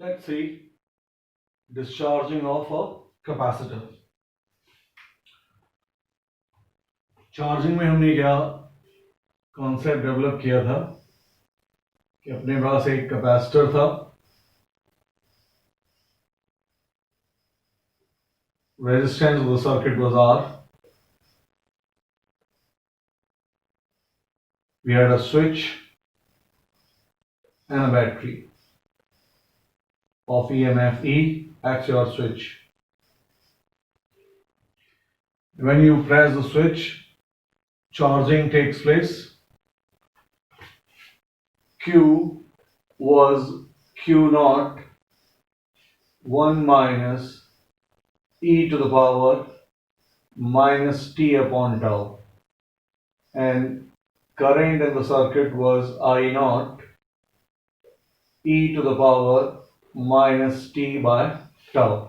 Let's see discharging of a capacitor. Charging में हमने क्या कॉन्सेप्ट डेवलप किया था कि अपने पास एक कैपेसिटर था, resistance of the circuit was R. We had a switch and a battery of EMF E acts your switch. When you press the switch, charging takes place. Q was Q naught 1 minus e to the power minus t upon tau, and current in the circuit was I naught e to the power minus t by tau.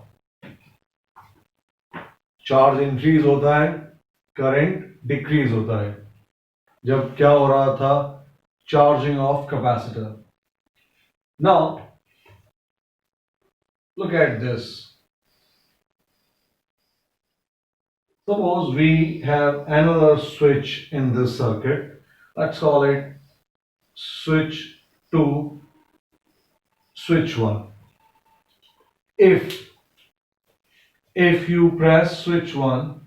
Charge increase होता है, current decrease होता है. जब क्या हो रहा था? Charging of capacitor. Now look at this. Suppose we have another switch in this circuit. Let's call it switch 2, switch 1. If you press switch 1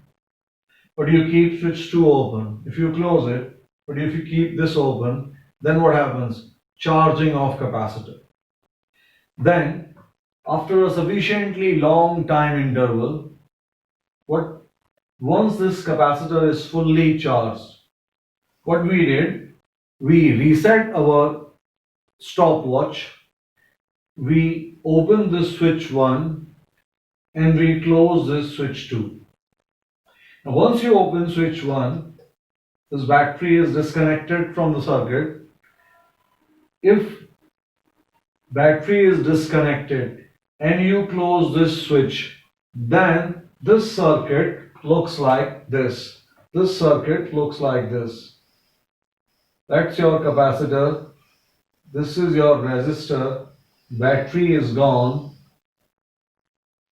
but you keep switch 2 open, if you close it but if you keep this open, then what happens? Charging of capacitor. Then after a sufficiently long time interval, once this capacitor is fully charged, what we did, we reset our stopwatch, we open this switch 1 and we close this switch 2. Now once you open switch 1, this battery is disconnected from the circuit. If battery is disconnected and you close this switch, then this circuit looks like this. This circuit looks like this. That's your capacitor. This is your resistor. Battery is gone.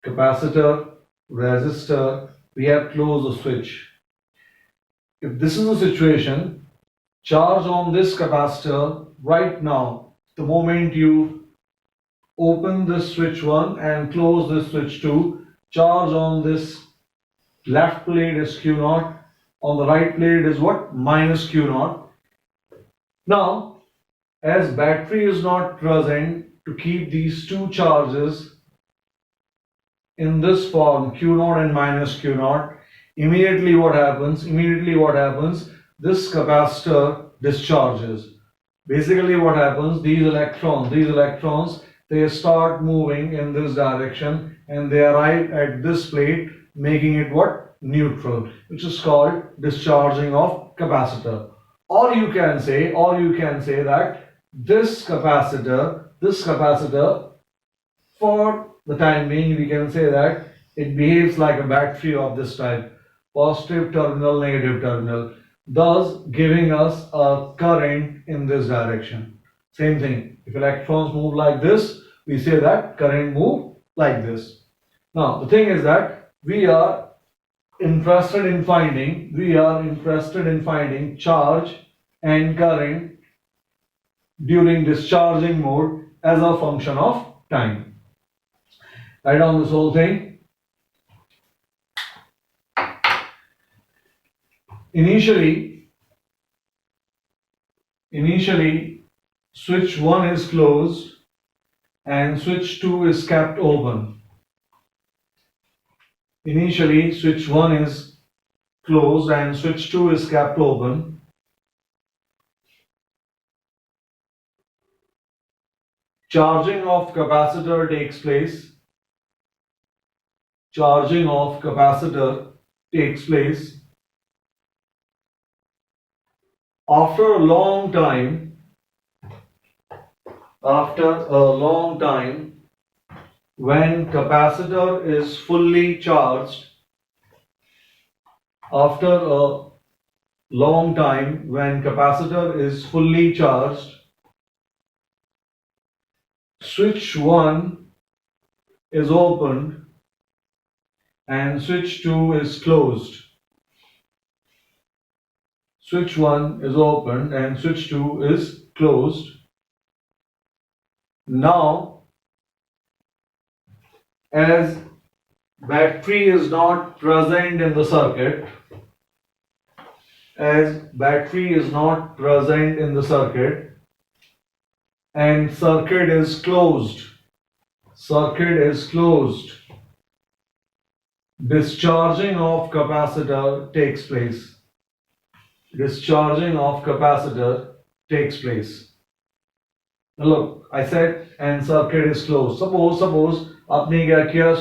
Capacitor, resistor, we have closed the switch. If this is the situation, charge on this capacitor right now, the moment you open this switch 1 and close this switch 2, charge on this left plate is Q naught, on the right plate is what? Minus Q naught. Now, as battery is not present to keep these two charges in this form, Q naught and minus Q naught, immediately what happens? This capacitor discharges. Basically what happens? These electrons, they start moving in this direction and they arrive at this plate, making it what? Neutral, which is called discharging of capacitor. Or you can say that this capacitor, for the time being, we can say that it behaves like a battery of this type, positive terminal, negative terminal, thus giving us a current in this direction. Same thing, if electrons move like this, we say that current move like this. Now the thing is that we are interested in finding charge and current during discharging mode as a function of time. Write down this whole thing. Initially switch 1 is closed and switch 2 is kept open. Initially switch 1 is closed and switch 2 is kept open. Charging of capacitor takes place. Charging of capacitor takes place. After a long time, when capacitor is fully charged, switch 1 is opened and switch 2 is closed. Switch 1 is opened and switch 2 is closed. Now, as battery is not present in the circuit, as battery is not present in the circuit and circuit is closed, discharging of capacitor takes place. Discharging of capacitor takes place. Now look, I said and circuit is closed. Suppose आपने क्या किया,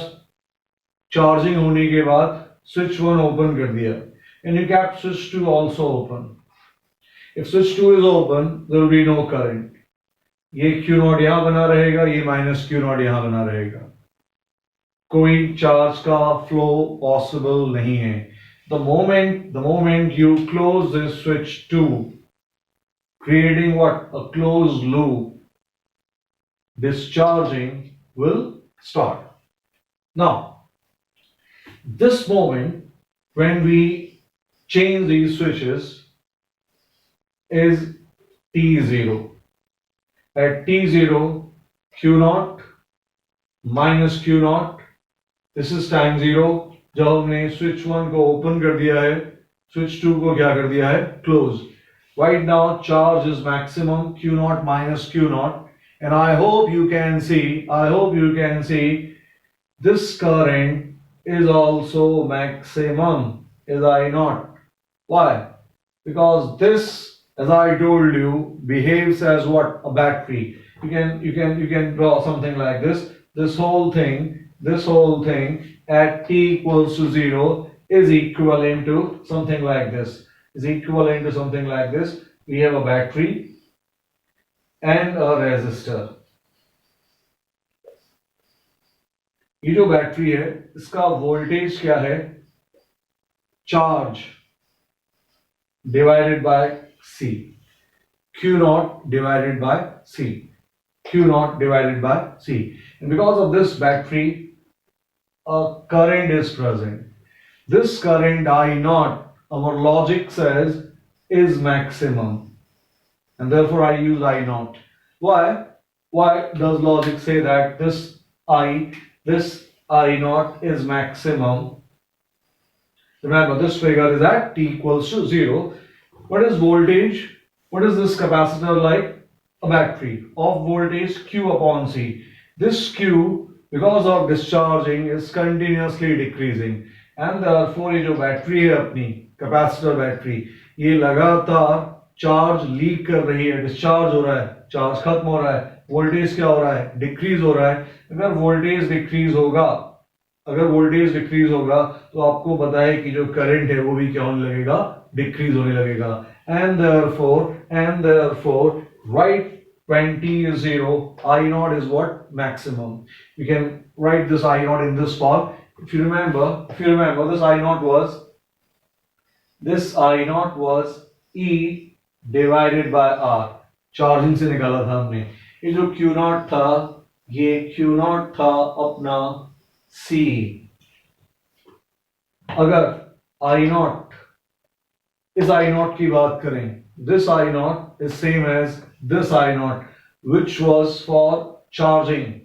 charging होने के बाद switch 1 open कर दिया and you kept switch 2 also open. If switch 2 is open, there will be no current. ये Q0 यहां बना रहेगा, ये माइनस Q0 यहां बना रहेगा. कोई चार्ज का फ्लो पॉसिबल नहीं है. The moment you close this switch 2, creating what? A closed loop, discharging will start. Now, this moment when we change these switches is T0. At T0, Q0 minus Q0, this is time 0. जब हमने switch 1 को open कर दिया है, switch 2 को क्या कर दिया है? Close. Right now charge is maximum, Q0 minus Q0, and I hope you can see this current is also maximum, is I0. Why? Because this, as I told you, behaves as what? A battery. You can draw something like this. This whole thing at t equals to 0 is equivalent to something like this. We have a battery and a resistor. ये जो battery है इसका voltage क्या है? Charge divided by C. Q0 divided by C. And because of this battery, a current is present. This current I0, our logic says, is maximum. And therefore I use I0. Why? Why does logic say that this I0 is maximum? Remember, this figure is at t equals to 0. What is voltage? What is this capacitor like? A battery of voltage Q upon C. This Q, because of discharging, is continuously decreasing. And therefore, ये जो battery है अपनी capacitor battery, ये लगातार charge leak कर रही है, discharge हो रहा है, चार्ज खत्म हो रहा है, वोल्टेज क्या हो रहा है? डिक्रीज हो रहा है. अगर वोल्टेज डिक्रीज होगा तो आपको पता है कि जो करंट है वो भी क्या होने लगेगा? डिक्रीज होने लगेगा. And therefore right when t is 0, I0 is what? Maximum. You can write this I0 in this form. If you remember, this I0 was E divided by R. Charging से निकाला था हमने. ये जो Q0 था, ये Q0 था अपना C. अगर I0 इस I0 की बात करें, this I0 is same as this I0 which was for charging.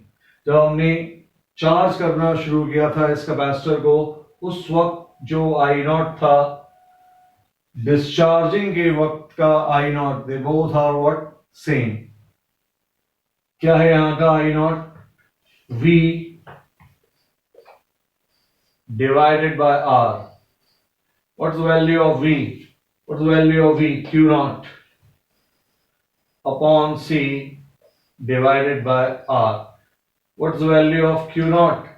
जब हमने चार्ज करना शुरू किया था इस कैपेसिटर को, उस वक्त जो I0 था, डिस्चार्जिंग के वक्त का I0, they both are what? Same. क्या है यहां का I0? V divided by R. What's the value of V? Q0 upon C divided by R. What's the value of Q0?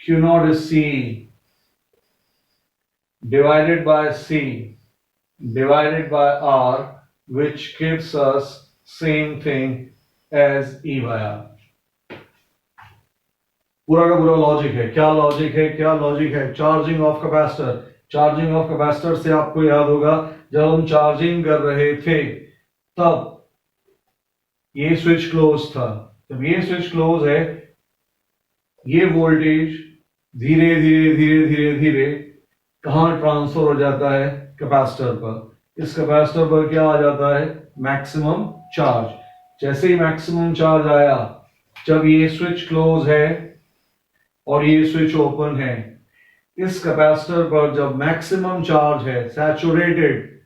Q0 is C divided by C divided by R, which gives us same thing as E by R. पूरा का पूरा logic है. क्या logic है? Charging of capacitor से आपको याद होगा जब हम चार्जिंग कर रहे थे तब ये स्विच क्लोज था. जब ये स्विच क्लोज है ये वोल्टेज धीरे धीरे धीरे धीरे धीरे कहाँ ट्रांसफर हो जाता है? कैपेसिटर पर। इस कैपेसिटर पर क्या आ जाता है? Maximum charge. जैसे ही मैक्सिमम चार्ज आया, जब ये स्विच क्लोज है और ये स्विच ओपन है, इस कैपेसिटर पर जब मैक्सिमम चार्ज है, सैचुरेटेड,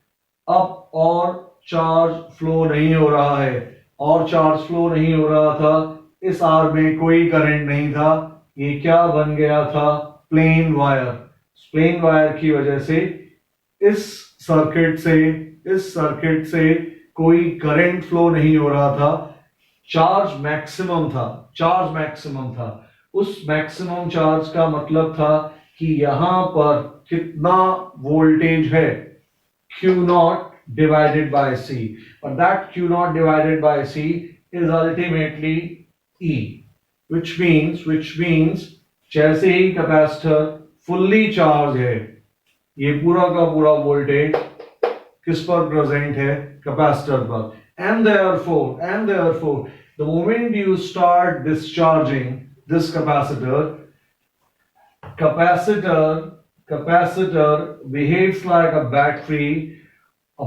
अप और चार्ज फ्लो नहीं हो रहा है, और चार्ज फ्लो नहीं हो रहा था, इस आर में कोई करंट नहीं था, ये क्या बन गया था? Plane wire. प्लेन वायर की वजह से इस सर्किट से कोई करंट फ्लो नहीं हो रहा था, चार्ज मैक्सिमम था। उस मैक्सिमम चार्ज का मतलब था कि यहां पर कितना वोल्टेज है? Q naught divided by C, but that Q naught divided by C is ultimately E, which means जैसे ही कैपेसिटर फुल्ली चार्ज है, ये पूरा का पूरा वोल्टेज किस पर प्रेजेंट है? कैपेसिटर पर। And therefore the moment you start discharging this capacitor behaves like a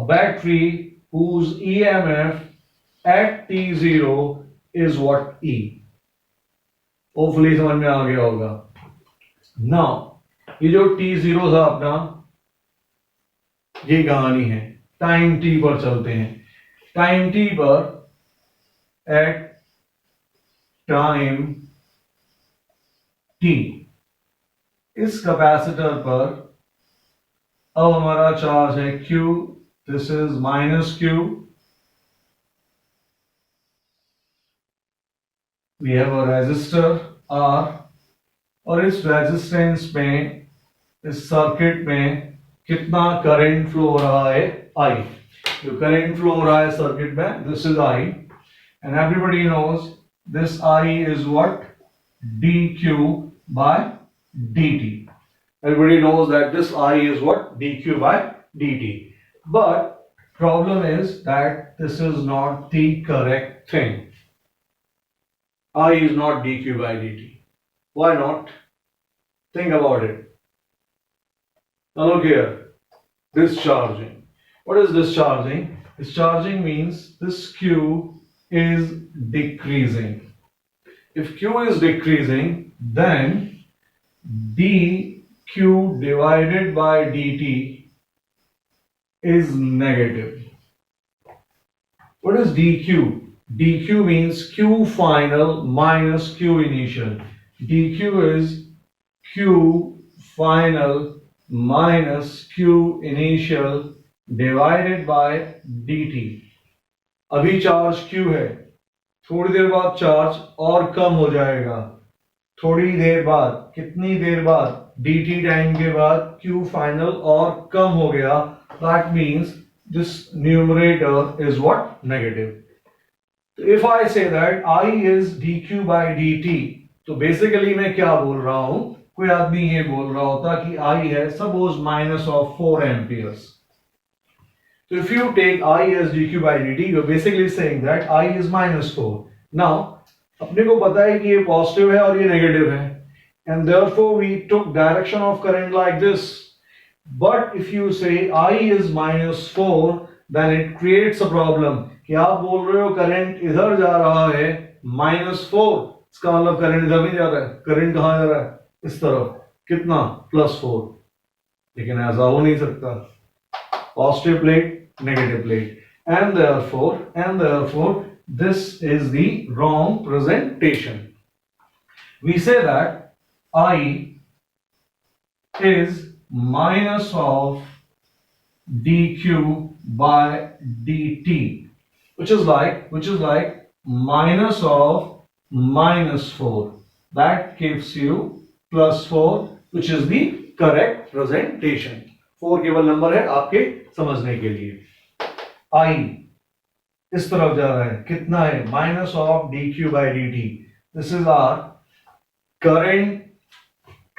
battery whose EMF at T0 is what? E. Hopefully समझ में आ गया होगा। Now ये जो T0 था अपना, ये कहानी है। टाइम T पर चलते हैं। टाइम T पर, एट टाइम T, इस कैपेसिटर पर अब हमारा चार्ज है Q, this is -Q, we have a resistor R, और इस रेजिस्टेंस में, इस सर्किट में कितना करंट फ्लो हो रहा है? I। जो करंट फ्लो हो रहा है सर्किट में, this is I, and everybody knows this I is what? dq by dt. Everybody knows that this I is what? dq by dt. But problem is that this is not the correct thing. I is not dq by dt. Why not? Think about it. Now look here. Discharging. What is discharging? Discharging means this Q is decreasing. If Q is decreasing, then dq divided by dt is negative. What is dq? dq means Q final minus Q initial. dq is Q final minus Q initial divided by dt. अभी charge Q है, थोड़ी देर बाद charge और कम हो जाएगा, थोड़ी देर बाद, कितनी देर बाद? dt टाइम के बाद Q फाइनल और कम हो गया, that means this numerator is what? Negative. So if I say that I is dq by dt, तो बेसिकली मैं क्या बोल रहा हूं? कोई आदमी ये बोल रहा होता कि I है suppose -4 amperes. So if you take I as dq by dt, you're basically saying that I is -4. Now अपने को पता है कि ये पॉजिटिव है और ये नेगेटिव है, and therefore we took direction of current like this. But if you say I is -4, then it creates a problem कि आप बोल रहे हो करंट इधर जा रहा है -4, इसका मतलब करंट इधर नहीं जा रहा है, करंट कहां जा रहा है? इस तरफ। कितना? +4। लेकिन ऐसा हो नहीं सकता, positive plate, negative plate, and therefore this is the wrong presentation. We say that I is minus of dq by dt, which is like minus of -4. That gives you +4, which is the correct presentation. 4 केवल number है आपके समझने के लिए। I इस तरफ जा रहा है, कितना है? Minus of dq by dt. This is our current.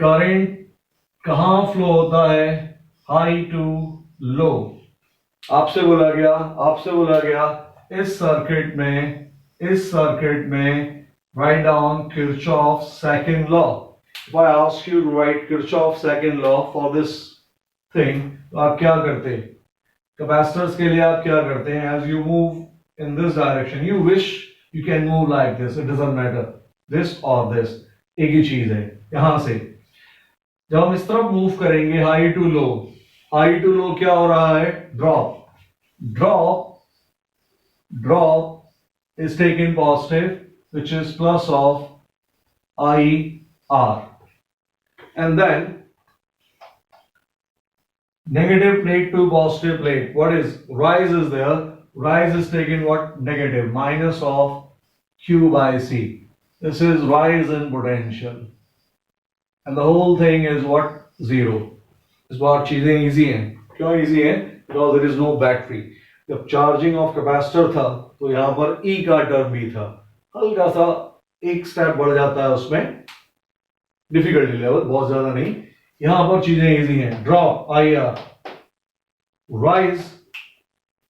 Current कहां फ्लो होता है? High to low. आपसे बोला गया इस सर्किट में write down Kirchhoff's second law. If I ask you to write Kirchhoff's second law for this thing, तो आप क्या करते हैं? Capacitors के लिए आप क्या करते हैं? As you move in this direction, you wish you can move like this. It doesn't matter. This or this. एक ही चीज है. यहां से जब हम इस तरफ मूव करेंगे, high to low, high to low क्या हो रहा है? Drop. Drop is taken positive, which is plus of IR. And then negative plate to positive plate. What is rise is there? Rise is taken what? Negative, minus of Q by C. This is rise in potential. And the whole thing is what? Zero. इस बार चीजें easy हैं. क्यों easy हैं? Because there is no battery. जब charging of capacitor था तो यहां पर E का टर्म भी था. हल्का सा एक स्टेप बढ़ जाता है उसमें, डिफिकल्टी लेवल बहुत ज्यादा नहीं. यहां पर चीजें इजी हैं. ड्रॉप IR, राइज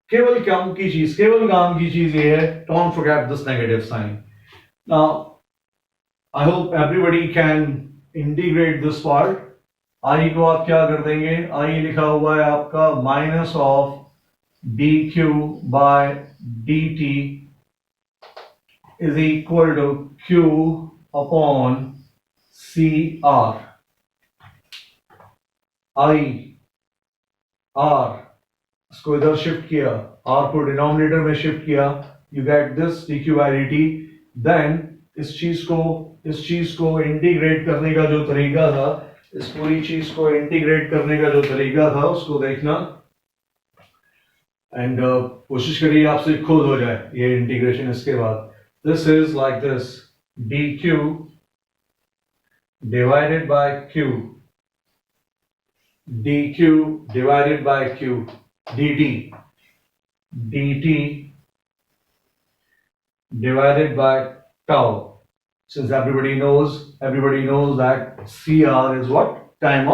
केवल काम की चीज ये है, don't forget this negative sign. Now I hope everybody can integrate this part. I को आप क्या कर देंगे? I लिखा हुआ है आपका minus of dq by dt is equal to q upon cr. I r इसको इधर शिफ्ट किया, r को डिनोमिनेटर में शिफ्ट किया, you get this dq by dt. then इस चीज को इंटीग्रेट करने का जो तरीका था, इस पूरी चीज को इंटीग्रेट करने का जो तरीका था उसको देखना एंड कोशिश करिए आपसे खुद हो जाए ये इंटीग्रेशन. इसके बाद this is like this, dq divided by q, dq divided by q, dt divided by tau. Since everybody knows that CR is what? Time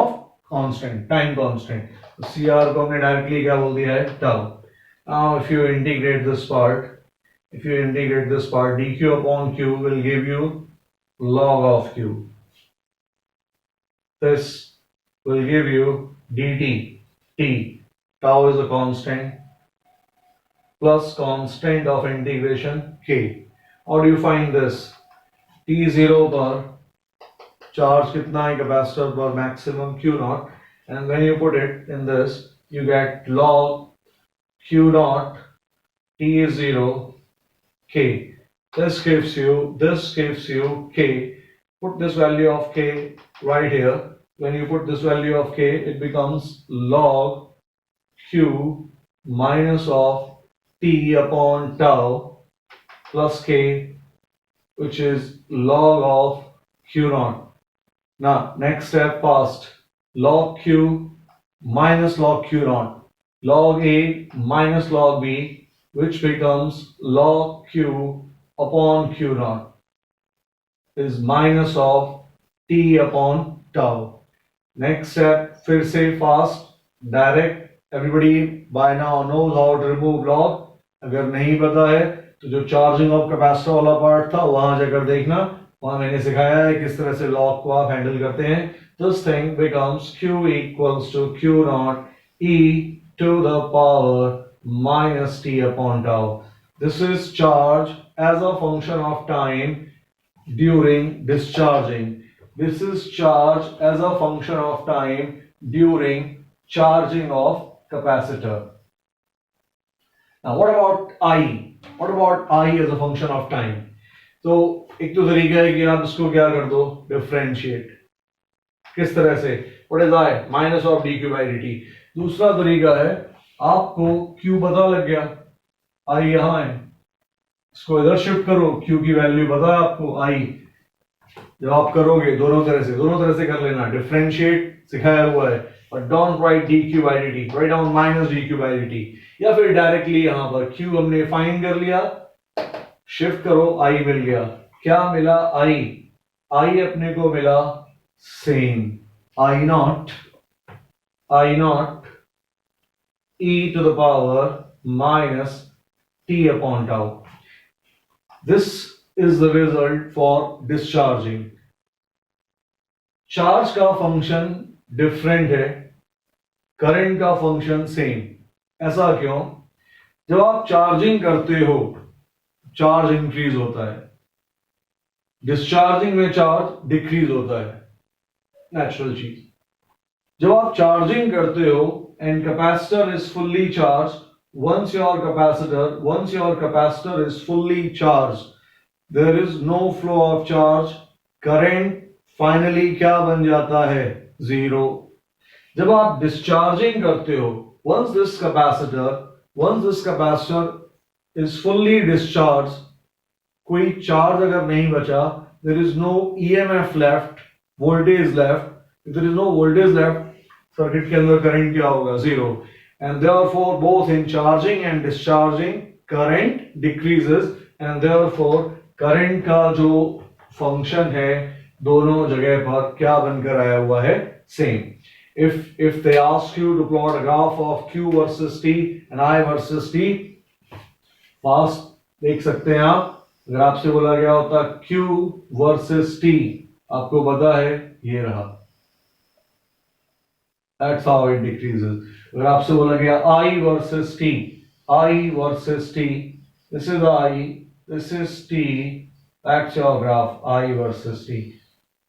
constant. So CR को हमने डायरेक्टली क्या बोल दिया है? tau. Now if you integrate this part, dq upon q will give you log of q. This will give you dt. T, tau is a constant, plus constant of integration k. How do you find this? T0 पर charge कितना है capacitor पर? Maximum Q naught, and when you put it in this you get log Q naught T0 k. This gives you k. Put this value of k right here. When you put this value of k, it becomes log Q minus of T upon tau plus k, which is log of Q naught. Now next step fast. Log Q minus log Q naught. Log A minus log B, which becomes log Q upon Q naught, is minus of T upon tau. Next step, फिर से fast, direct. Everybody by now knows how to remove log. अगर नहीं पता है तो जो charging of capacitor वाला part था वहां जाकर देखना, वहां मैंने सिखाया है किस तरह से लॉग को आप हैंडल करते हैं. This thing becomes q equals to q naught e to the power minus t upon tau. This is charge as a function of time during discharging. This is charge as a function of time during charging of capacitor. Now what about I? What about I as a function of time? तो एक तो तरीका है कि आप इसको क्या कर दो? डिफरेंशिएट. किस तरह से? What is I? Minus of dq by dt. दूसरा तरीका है, आपको Q पता लग गया, I यहाँ है, इसको इधर शिफ्ट करो, Q की वैल्यू पता है आपको I. जब आप करोगे दोनों तरह से कर लेना. डिफरेंशिएट सिखाया हुआ है, but don't write dq by dt. Write down minus dq by dt. या फिर डायरेक्टली यहां पर Q हमने फाइंड कर लिया, शिफ्ट करो, I मिल गया. क्या मिला? I अपने को मिला same, I naught e to the power minus t upon tau. This is the result for discharging. Charge का फंक्शन डिफरेंट है, करंट का फंक्शन सेम। ऐसा क्यों? जब आप चार्जिंग करते हो चार्ज इंक्रीज होता है, डिस्चार्जिंग में चार्ज डिक्रीज होता है, नेचुरल चीज। जब आप चार्जिंग करते हो and capacitor is fully charge, once your capacitor is fully charged, there is no flow of charge, current finally क्या बन जाता है? जीरो। जब आप डिस्चार्जिंग करते हो, once this capacitor is fully discharged, कोई चार्ज अगर नहीं बचा, there is no EMF left, voltage left. If there is no voltage left, circuit के अंदर करंट क्या होगा? Zero. And therefore both in charging and discharging current decreases, and therefore current का जो function है दोनों जगह पर क्या बनकर आया हुआ है? Same. If they ask you to plot a graph of Q versus T and I versus T, fast देख सकते हैं आप। अगर आपसे बोला गया होता Q versus T, आपको पता है ये रहा, that's how it decreases. अगर आपसे बोला गया I versus T, this is I, this is T, that's your graph, I versus T.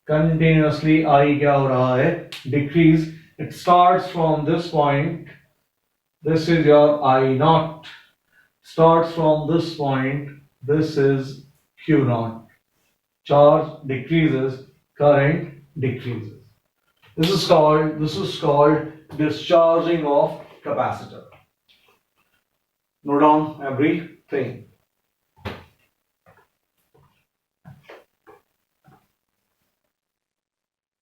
Continuously I क्या हो रहा है? Decrease. It starts from this point, this is your I naught, starts from this point, this is Q naught. Charge decreases, current decreases. This is called discharging of capacitor. Note down everything.